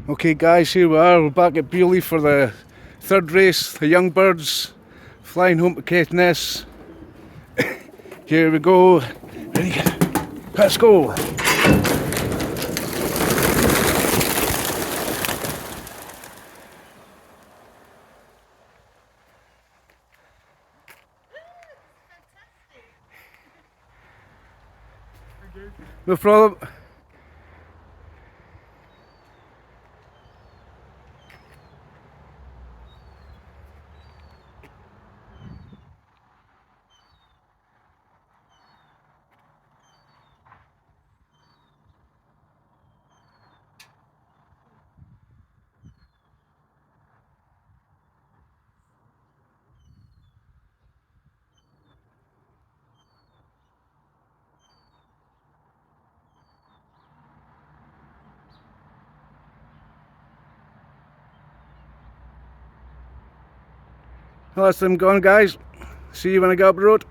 Okay guys, here we are, we're back at Beauly for the third race, the young birds flying home to Caithness. Here we go, ready, let's go! No problem. Well, that's them gone guys. See you when I get up the road.